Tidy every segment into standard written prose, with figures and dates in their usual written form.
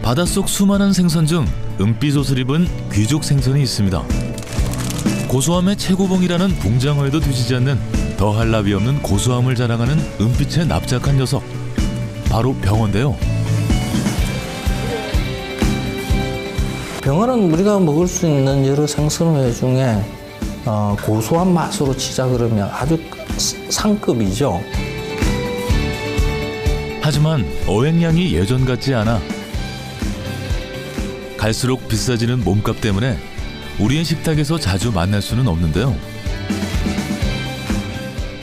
바닷속 수많은 생선 중 은빛 옷을 입은 귀족 생선이 있습니다. 고소함의 최고봉이라는 붕장어에도 뒤지지 않는 더할 나위 없는 고소함을 자랑하는 은빛의 납작한 녀석, 바로 병어인데요. 병어는 우리가 먹을 수 있는 여러 생선회 중에 고소한 맛으로 치자 그러면 아주 상급이죠. 하지만 어획량이 예전 같지 않아 갈수록 비싸지는 몸값 때문에 우리의 식탁에서 자주 만날 수는 없는데요.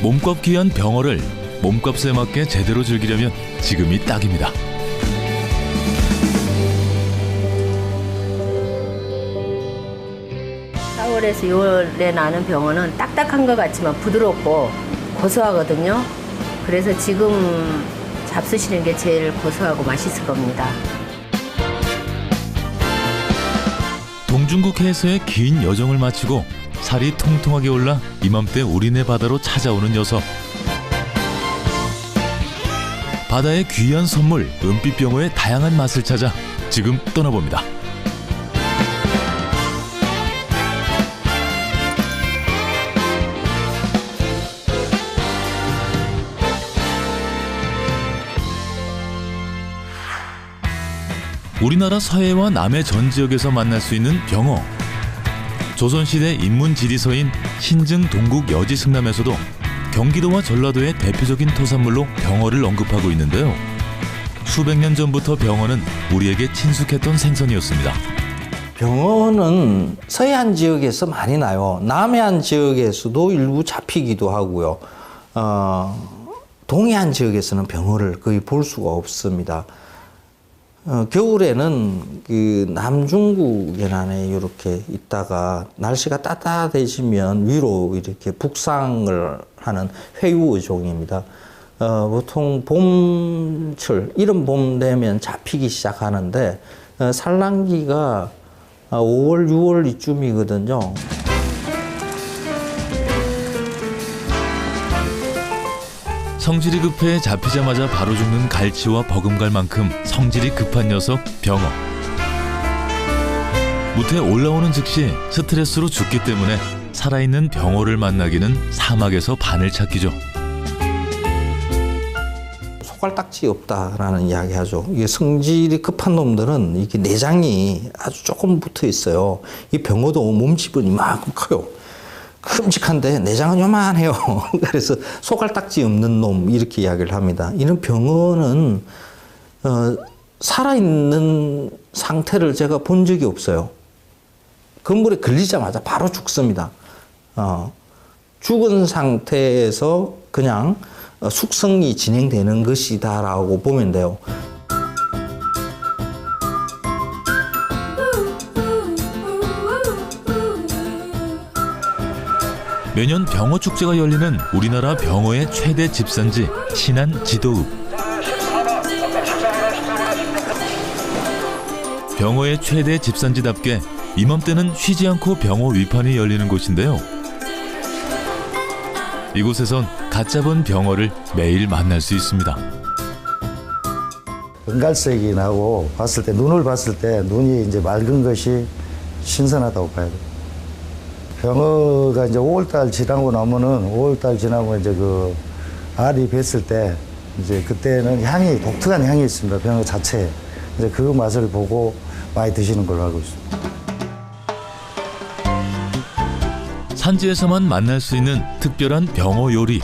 몸값 귀한 병어를 몸값에 맞게 제대로 즐기려면 지금이 딱입니다. 4월에서 6월에 나는 병어는 딱딱한 것 같지만 부드럽고 고소하거든요. 그래서 지금 잡수시는 게 제일 고소하고 맛있을 겁니다. 동중국 해에서의 긴 여정을 마치고 살이 통통하게 올라 이맘때 우리네 바다로 찾아오는 녀석. 바다의 귀한 선물 은빛병어의 다양한 맛을 찾아 지금 떠나봅니다. 우리나라 서해와 남해 전 지역에서 만날 수 있는 병어. 조선시대 인문지리서인 신증 동국 여지승남에서도 경기도와 전라도의 대표적인 토산물로 병어를 언급하고 있는데요. 수백 년 전부터 병어는 우리에게 친숙했던 생선이었습니다. 병어는 서해안 지역에서 많이 나요. 남해안 지역에서도 일부 잡히기도 하고요. 동해안 지역에서는 병어를 거의 볼 수가 없습니다. 겨울에는 그 남중국 연안에 이렇게 있다가 날씨가 따뜻해지면 위로 이렇게 북상을 하는 회유어종입니다. 보통 봄철, 이른 봄 되면 잡히기 시작하는데 산란기가 5월, 6월 이쯤이거든요. 성질이 급해 잡히자마자 바로 죽는 갈치와 버금갈만큼 성질이 급한 녀석 병어. 무태 올라오는 즉시 스트레스로 죽기 때문에 살아있는 병어를 만나기는 사막에서 바늘 찾기죠. 소갈딱지 없다라는 이야기하죠. 이게 성질이 급한 놈들은 이게 내장이 아주 조금 붙어 있어요. 이 병어도 몸집은 이만큼 커요. 큼직한데 내장은 요만해요. 그래서 소갈딱지 없는 놈 이렇게 이야기를 합니다. 이런 병어는 살아있는 상태를 제가 본 적이 없어요. 건물에 걸리자마자 바로 죽습니다. 죽은 상태에서 그냥 숙성이 진행되는 것이다라고 보면 돼요. 매년 병어 축제가 열리는 우리나라 병어의 최대 집산지 신안 지도읍. 병어의 최대 집산지답게 이맘때는 쉬지 않고 병어 위판이 열리는 곳인데요. 이곳에선 갓 잡은 병어를 매일 만날 수 있습니다. 은갈색이 나고 봤을 때 눈을 봤을 때 눈이 이제 맑은 것이 신선하다고 봐야 돼요. 병어가 이제 5월달 지나고 나면은 5월달 지나고 이제 그 알이 뱄을 때 이제 그때는 향이 독특한 향이 있습니다. 병어 자체에. 이제 그 맛을 보고 많이 드시는 걸로 알고 있습니다. 산지에서만 만날 수 있는 특별한 병어 요리.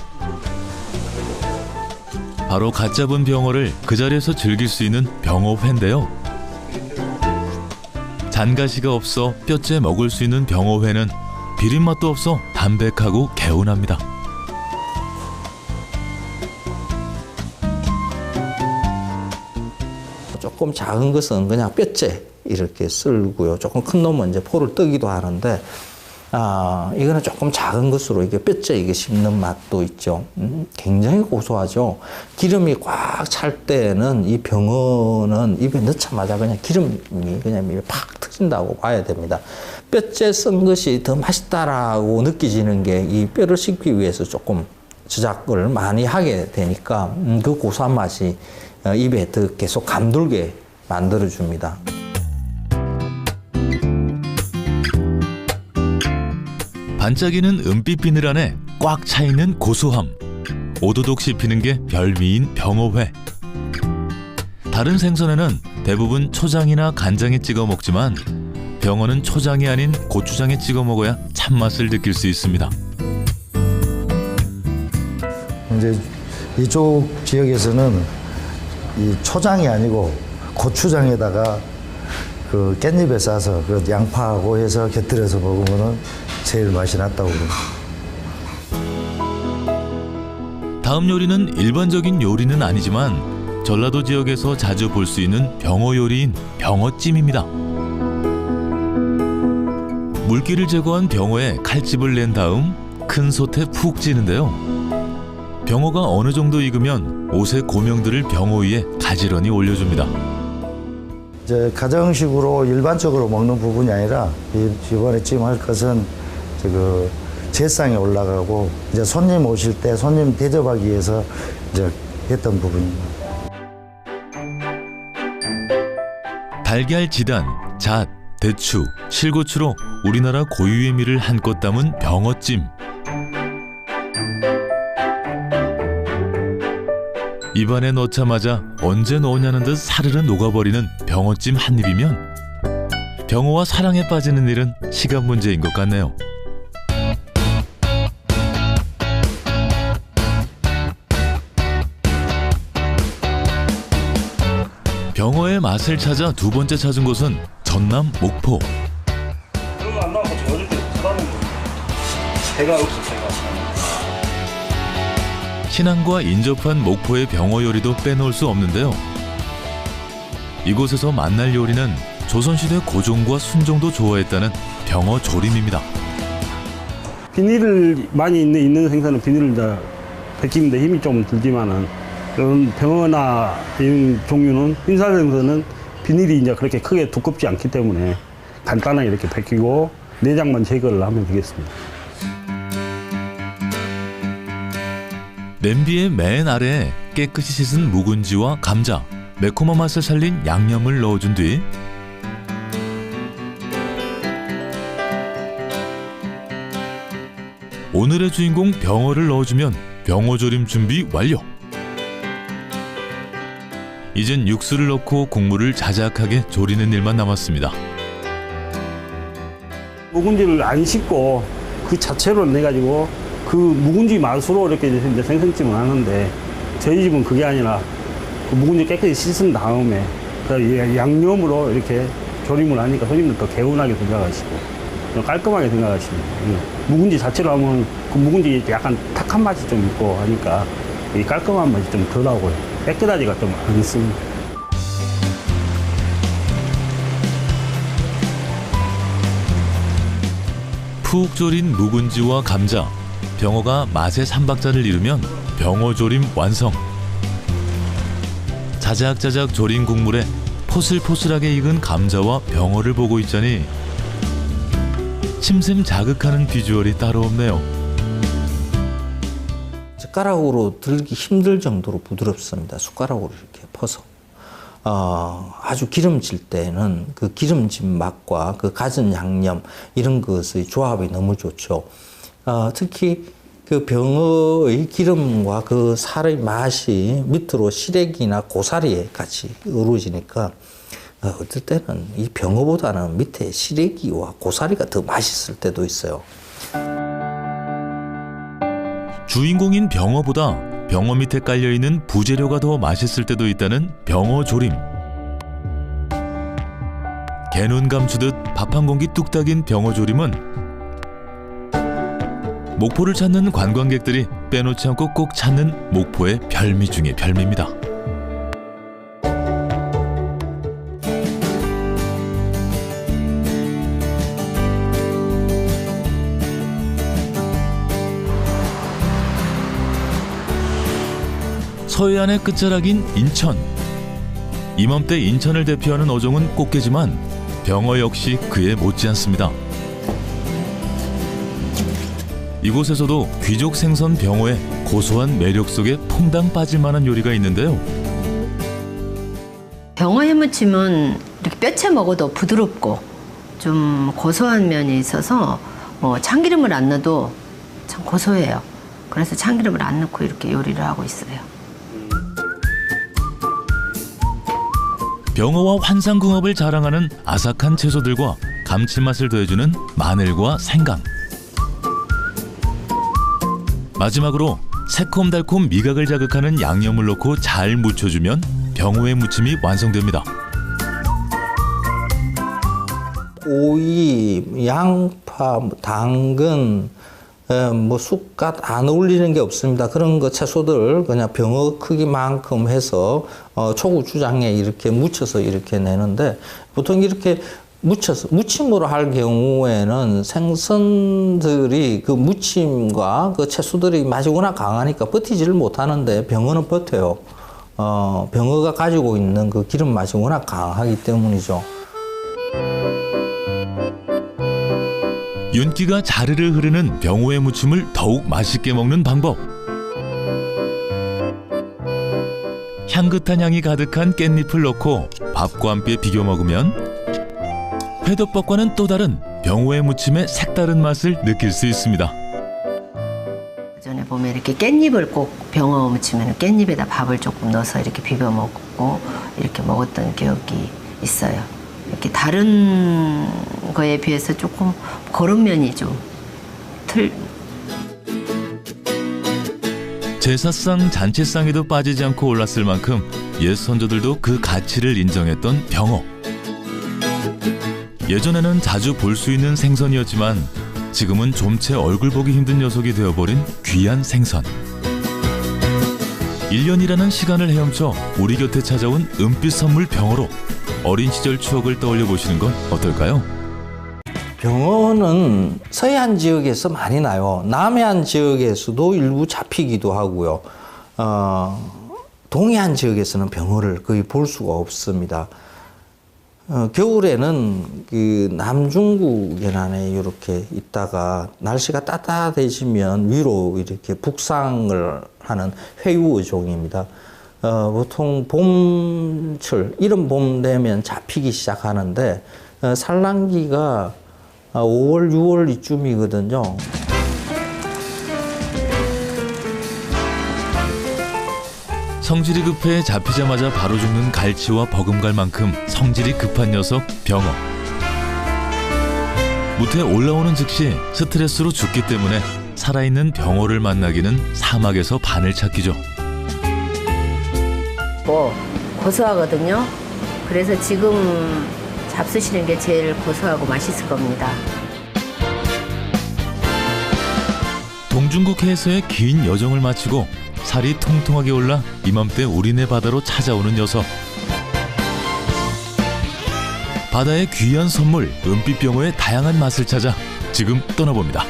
바로 갓 잡은 병어를 그 자리에서 즐길 수 있는 병어회인데요. 잔가시가 없어 뼈째 먹을 수 있는 병어회는 비린맛도 없어 담백하고 개운합니다. 조금 작은 것은 그냥 뼈째 이렇게 썰고요. 조금 큰 놈은 이제 포를 뜨기도 하는데, 이거는 조금 작은 것으로 이게 뼈째 이게 씹는 맛도 있죠. 굉장히 고소하죠. 기름이 꽉 찰 때는 이 병어는 입에 넣자마자 그냥 기름이 그냥 입에 팍 터진다고 봐야 됩니다. 뼈째 쓴 것이 더 맛있다라고 느껴지는 게 이 뼈를 씹기 위해서 조금 저작을 많이 하게 되니까 그 고소한 맛이 입에 더 계속 감돌게 만들어줍니다. 반짝이는 은빛 비늘 안에 꽉 차있는 고소함. 오도독 씹히는 게 별미인 병어회. 다른 생선에는 대부분 초장이나 간장에 찍어 먹지만 병어는 초장이 아닌 고추장에 찍어 먹어야 참맛을 느낄 수 있습니다. 이제 이쪽 지역에서는 이 초장이 아니고 고추장에다가 그 깻잎에 싸서 그 양파하고 해서 곁들여서 먹으면은 제일 맛이 났다고 그래요. 다음 요리는 일반적인 요리는 아니지만 전라도 지역에서 자주 볼 수 있는 병어 요리인 병어찜입니다. 물기를 제거한 병어에 칼집을 낸 다음 큰 솥에 푹 찌는데요. 병어가 어느 정도 익으면 옷의 고명들을 병어 위에 가지런히 올려줍니다. 이제 가정식으로 일반적으로 먹는 부분이 아니라 이번에 찜할 것은 그 제상에 올라가고 이제 손님 오실 때 손님 대접하기 위해서 이제 했던 부분입니다. 달걀 지단, 잣, 대추, 실고추로 우리나라 고유의 미를 한껏 담은 병어찜. 입안에 넣자마자 언제 넣었냐는 듯 사르르 녹아버리는 병어찜 한 입이면 병어와 사랑에 빠지는 일은 시간 문제인 것 같네요. 병어의 맛을 찾아 두 번째 찾은 곳은 전남 목포. 그거 안 나오고 저 어저께 사다는 거. 새가 없어, 새가. 신안과 인접한 목포의 병어 요리도 빼놓을 수 없는데요. 이곳에서 만날 요리는 조선시대 고종과 순종도 좋아했다는 병어 조림입니다. 비닐을 많이 있는 생선은 비닐을 다 벗기는데 힘이 좀 들지만은 이런 병어나 이런 종류는 흰살 생선은 비닐이 이제 그렇게 크게 두껍지 않기 때문에 간단하게 이렇게 벗기고 내장만 제거를 하면 되겠습니다. 냄비의 맨 아래에 깨끗이 씻은 묵은지와 감자, 매콤한 맛을 살린 양념을 넣어준 뒤 오늘의 주인공 병어를 넣어주면 병어조림 준비 완료. 이젠 육수를 넣고 국물을 자작하게 조리는 일만 남았습니다. 묵은지를 안 씻고 그 자체로 내가지고 그 묵은지 맛으로 이렇게 이제 생선찜을 하는데 저희 집은 그게 아니라 그 묵은지 깨끗이 씻은 다음에 그 양념으로 이렇게 조림을 하니까 손님들 더 개운하게 생각하시고 깔끔하게 생각하십니다. 묵은지 자체로 하면 그 묵은지 약간 탁한 맛이 좀 있고 하니까 이 깔끔한 맛이 좀 덜하고요. 깨끗하지가 좀 않습니다. 푹 졸인 묵은지와 감자, 병어가 맛의 삼박자를 이루면 병어조림 완성. 자작자작 졸인 국물에 포슬포슬하게 익은 감자와 병어를 보고 있자니 침샘 자극하는 비주얼이 따로 없네요. 젓가락으로 들기 힘들 정도로 부드럽습니다. 숟가락으로 이렇게 퍼서. 아주 기름질 때는 그 기름진 맛과 그 갖은 양념 이런 것의 조합이 너무 좋죠. 특히 그 병어의 기름과 그 살의 맛이 밑으로 시래기나 고사리에 같이 어우러지니까 어떨 때는 이 병어보다는 밑에 시래기와 고사리가 더 맛있을 때도 있어요. 주인공인 병어보다 병어 밑에 깔려있는 부재료가 더 맛있을 때도 있다는 병어조림. 개눈 감추듯 밥 한 공기 뚝딱인 병어조림은 목포를 찾는 관광객들이 빼놓지 않고 꼭 찾는 목포의 별미 중의 별미입니다. 서해안의 끝자락인 인천. 이맘때 인천을 대표하는 어종은 꽃게지만 병어 역시 그에 못지않습니다. 이곳에서도 귀족 생선 병어의 고소한 매력 속에 퐁당 빠질 만한 요리가 있는데요. 병어 해무침은 이렇게 뼈채 먹어도 부드럽고 좀 고소한 면이 있어서 참기름을 안 넣어도 참 고소해요. 그래서 참기름을 안 넣고 이렇게 요리를 하고 있어요. 병어와 환상궁합을 자랑하는 아삭한 채소들과 감칠맛을 더해주는 마늘과 생강. 마지막으로 새콤달콤 미각을 자극하는 양념을 넣고 잘 무쳐주면 병어회 무침이 완성됩니다. 오이, 양파, 당근, 쑥갓 안 어울리는 게 없습니다. 그런 거 채소들 그냥 병어 크기만큼 해서 초고추장에 이렇게 묻혀서 이렇게 내는데, 보통 이렇게 무침으로 할 경우에는 생선들이 그 무침과 그 채소들이 맛이 워낙 강하니까 버티지를 못하는데 병어는 버텨요. 병어가 가지고 있는 그 기름 맛이 워낙 강하기 때문이죠. 윤기가 자르르 흐르는 병어회 무침을 더욱 맛있게 먹는 방법. 향긋한 향이 가득한 깻잎을 넣고 밥과 함께 비벼 먹으면 회덮밥과는 또 다른 병어회 무침의 색다른 맛을 느낄 수 있습니다. 전에 보면 이렇게 깻잎을 꼭 병어 무치면 깻잎에다 밥을 조금 넣어서 이렇게 비벼 먹고 이렇게 먹었던 기억이 있어요. 이렇게 다른 거에 비해서 조금 거른 면이 좀 제사상 잔치상에도 빠지지 않고 올랐을 만큼 옛 선조들도 그 가치를 인정했던 병어. 예전에는 자주 볼 수 있는 생선이었지만 지금은 좀채 얼굴 보기 힘든 녀석이 되어버린 귀한 생선. 1년이라는 시간을 헤엄쳐 우리 곁에 찾아온 은빛 선물 병어로 어린 시절 추억을 떠올려 보시는 건 어떨까요? 병어는 서해안 지역에서 많이 나요. 남해안 지역에서도 일부 잡히기도 하고요. 동해안 지역에서는 병어를 거의 볼 수가 없습니다. 겨울에는 그 남중국 연안에 이렇게 있다가 날씨가 따뜻해지면 위로 이렇게 북상을 하는 회유어종입니다. 보통 봄철, 이른 봄 되면 잡히기 시작하는데 산란기가 5월, 6월 이쯤이거든요. 성질이 급해 잡히자마자 바로 죽는 갈치와 버금갈만큼 성질이 급한 녀석 병어. 무태에 올라오는 즉시 스트레스로 죽기 때문에 살아있는 병어를 만나기는 사막에서 바늘 찾기죠. 고소하거든요. 그래서 지금 잡수시는 게 제일 고소하고 맛있을 겁니다. 동중국 해에서의 긴 여정을 마치고 살이 통통하게 올라 이맘때 우리네 바다로 찾아오는 녀석. 바다의 귀한 선물 은빛병어의 다양한 맛을 찾아 지금 떠나봅니다.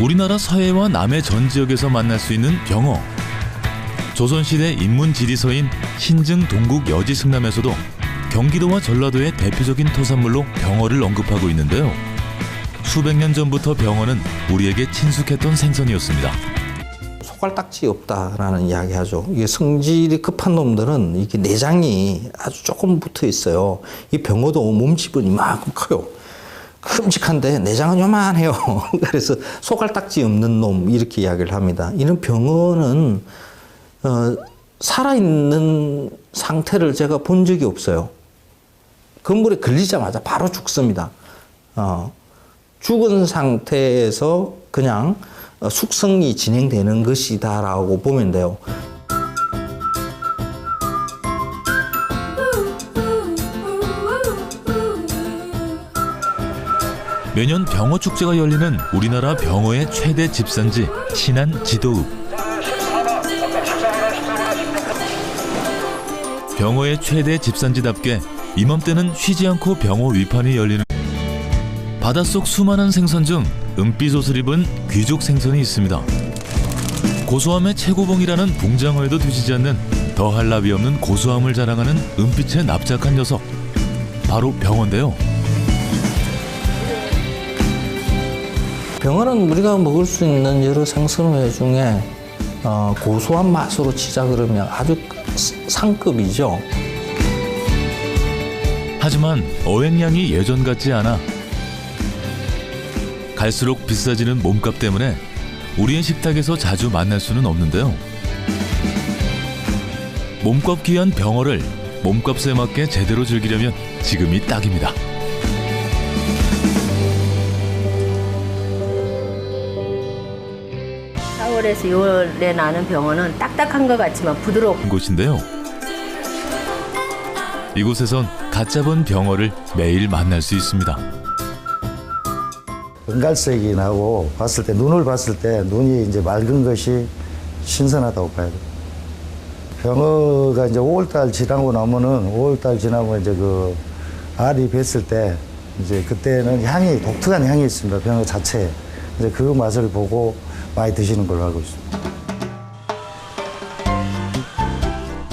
우리나라 서해와 남해 전 지역에서 만날 수 있는 병어. 조선시대 인문지리서인 신증 동국 여지승남에서도 경기도와 전라도의 대표적인 토산물로 병어를 언급하고 있는데요. 수백 년 전부터 병어는 우리에게 친숙했던 생선이었습니다. 속알딱지 없다라는 이야기하죠. 이게 성질이 급한 놈들은 이게 내장이 아주 조금 붙어 있어요. 이 병어도 몸집은 이만큼 커요. 큼직한데 내장은 요만해요. 그래서 속알딱지 없는 놈 이렇게 이야기를 합니다. 이런 병어는 살아있는 상태를 제가 본 적이 없어요. 건물에 걸리자마자 바로 죽습니다. 죽은 상태에서 그냥 숙성이 진행되는 것이다라고 보면 돼요. 매년 병어 축제가 열리는 우리나라 병어의 최대 집산지 신안 지도읍. 병어의 최대 집산지답게 이맘때는 쉬지 않고 병어 위판이 열리는. 바닷속 수많은 생선 중 은빛옷을 입은 귀족 생선이 있습니다. 고소함의 최고봉이라는 붕장어에도 뒤지지 않는 더할 나위 없는 고소함을 자랑하는 은빛의 납작한 녀석. 바로 병어인데요. 병어는 우리가 먹을 수 있는 여러 생선회 중에 고소한 맛으로 치자 그러면 아주 상급이죠. 하지만 어획량이 예전 같지 않아 갈수록 비싸지는 몸값 때문에 우리의 식탁에서 자주 만날 수는 없는데요. 몸값 귀한 병어를 몸값에 맞게 제대로 즐기려면 지금이 딱입니다. (4월에서 6월에) 나는 병어는 딱딱한 것 같지만 부드럽고 곳인데요. 이곳에선 갓 잡은 병어를 매일 만날 수 있습니다. 은갈색이 나고 봤을 때 눈을 봤을 때 눈이 이제 맑은 것이 신선하다고 봐야 돼요. 병어가 이제 5월달 지나고 나면은 5월달 지나고 이제 그 알이 뱄을 때 이제 그때는 향이 독특한 향이 있습니다. 병어 자체에. 이제 그 맛을 보고 많이 드시는 걸로 알고 있습니다.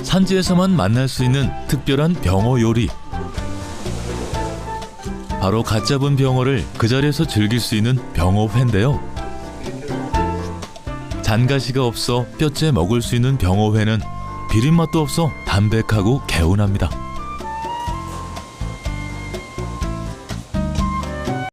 산지에서만 만날 수 있는 특별한 병어 요리. 바로 갓 잡은 병어를 그 자리에서 즐길 수 있는 병어회인데요. 잔가시가 없어 뼈째 먹을 수 있는 병어회는 비린맛도 없어 담백하고 개운합니다.